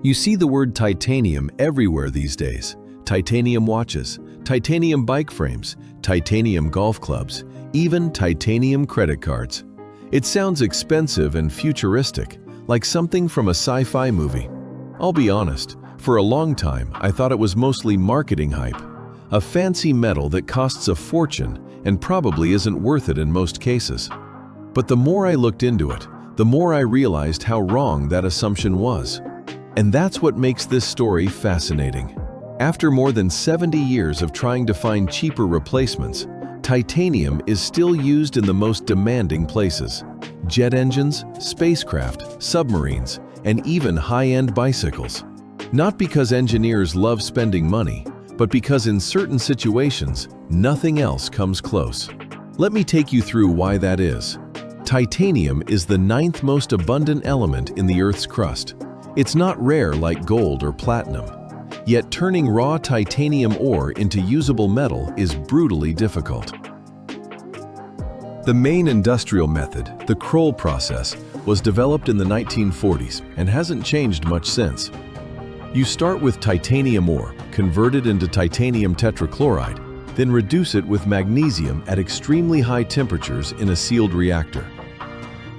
You see the word titanium everywhere these days. Titanium watches, titanium bike frames, titanium golf clubs, even titanium credit cards. It sounds expensive and futuristic, like something from a sci-fi movie. I'll be honest, for a long time I thought it was mostly marketing hype. A fancy metal that costs a fortune and probably isn't worth it in most cases. But the more I looked into it, the more I realized how wrong that assumption was. And that's what makes this story fascinating. After more than 70 years of trying to find cheaper replacements, titanium is still used in the most demanding places: jet engines, spacecraft, submarines, and even high-end bicycles. Not because engineers love spending money, but because in certain situations, nothing else comes close. Let me take you through why that is. Titanium is the 9th most abundant element in the Earth's crust. It's not rare like gold or platinum. Yet turning raw titanium ore into usable metal is brutally difficult. The main industrial method, the Kroll process, was developed in the 1940s and hasn't changed much since. You start with titanium ore, convert it into titanium tetrachloride, then reduce it with magnesium at extremely high temperatures in a sealed reactor.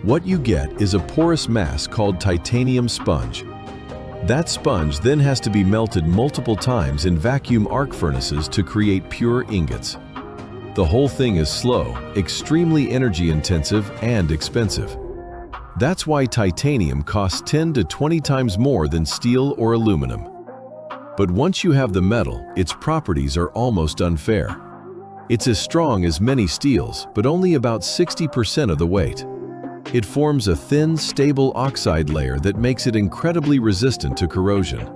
What you get is a porous mass called titanium sponge. That sponge then has to be melted multiple times in vacuum arc furnaces to create pure ingots. The whole thing is slow, extremely energy intensive, and expensive. That's why titanium costs 10 to 20 times more than steel or aluminum. But once you have the metal, its properties are almost unfair. It's as strong as many steels, but only about 60% of the weight. It forms a thin, stable oxide layer that makes it incredibly resistant to corrosion.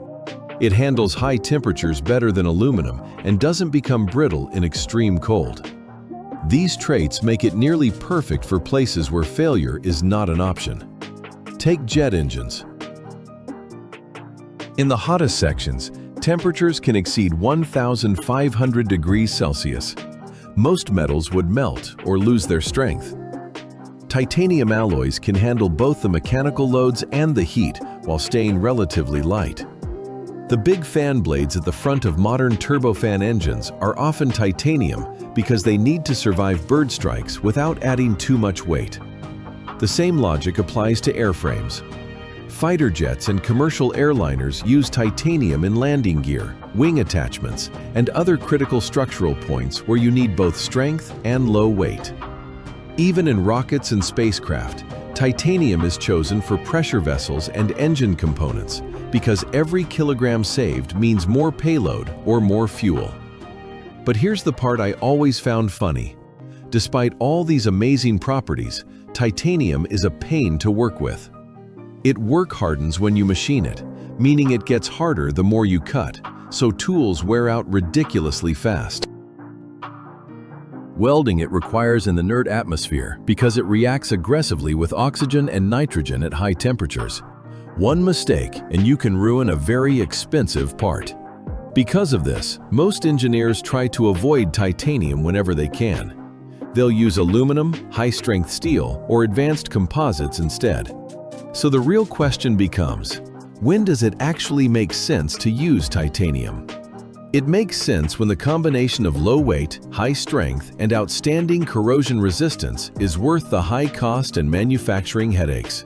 It handles high temperatures better than aluminum and doesn't become brittle in extreme cold. These traits make it nearly perfect for places where failure is not an option. Take jet engines. In the hottest sections, temperatures can exceed 1,500 degrees Celsius. Most metals would melt or lose their strength. Titanium alloys can handle both the mechanical loads and the heat while staying relatively light. The big fan blades at the front of modern turbofan engines are often titanium because they need to survive bird strikes without adding too much weight. The same logic applies to airframes. Fighter jets and commercial airliners use titanium in landing gear, wing attachments, and other critical structural points where you need both strength and low weight. Even in rockets and spacecraft, titanium is chosen for pressure vessels and engine components because every kilogram saved means more payload or more fuel. But here's the part I always found funny. Despite all these amazing properties, titanium is a pain to work with. It work hardens when you machine it, meaning it gets harder the more you cut, so tools wear out ridiculously fast. Welding it requires an inert atmosphere because it reacts aggressively with oxygen and nitrogen at high temperatures. One mistake and you can ruin a very expensive part. Because of this, most engineers try to avoid titanium whenever they can. They'll use aluminum, high-strength steel, or advanced composites instead. So the real question becomes, when does it actually make sense to use titanium? It makes sense when the combination of low weight, high strength, and outstanding corrosion resistance is worth the high cost and manufacturing headaches.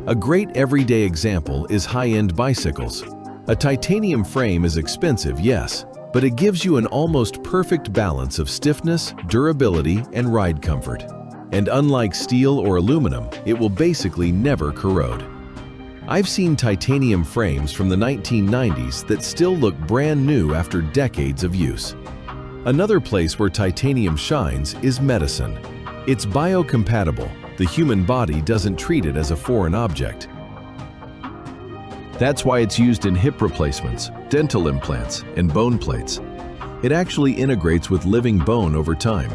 A great everyday example is high-end bicycles. A titanium frame is expensive, yes, but it gives you an almost perfect balance of stiffness, durability, and ride comfort. And unlike steel or aluminum, it will basically never corrode. I've seen titanium frames from the 1990s that still look brand new after decades of use. Another place where titanium shines is medicine. It's biocompatible. The human body doesn't treat it as a foreign object. That's why it's used in hip replacements, dental implants, and bone plates. It actually integrates with living bone over time.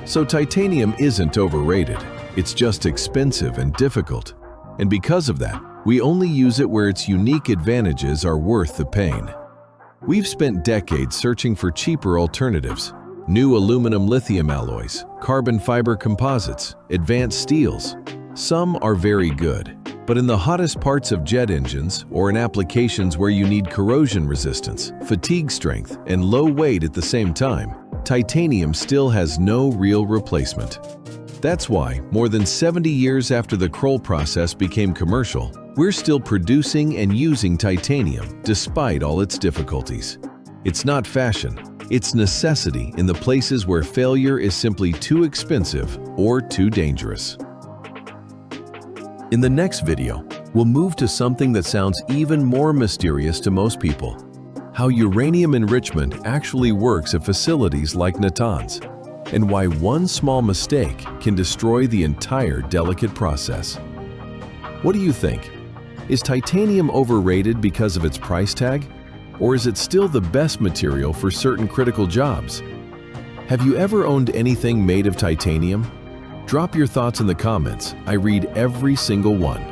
So titanium isn't overrated. It's just expensive and difficult. And because of that, we only use it where its unique advantages are worth the pain. We've spent decades searching for cheaper alternatives. New aluminum lithium alloys, carbon fiber composites, advanced steels. Some are very good, But in the hottest parts of jet engines, or in applications where you need corrosion resistance, fatigue strength, and low weight at the same time, titanium still has no real replacement. That's why, more than 70 years after the Kroll process became commercial, we're still producing and using titanium despite all its difficulties. It's not fashion, it's necessity in the places where failure is simply too expensive or too dangerous. In the next video, we'll move to something that sounds even more mysterious to most people: how uranium enrichment actually works at facilities like Natanz, and why one small mistake can destroy the entire delicate process. What do you think? Is titanium overrated because of its price tag? Or is it still the best material for certain critical jobs? Have you ever owned anything made of titanium? Drop your thoughts in the comments. I read every single one.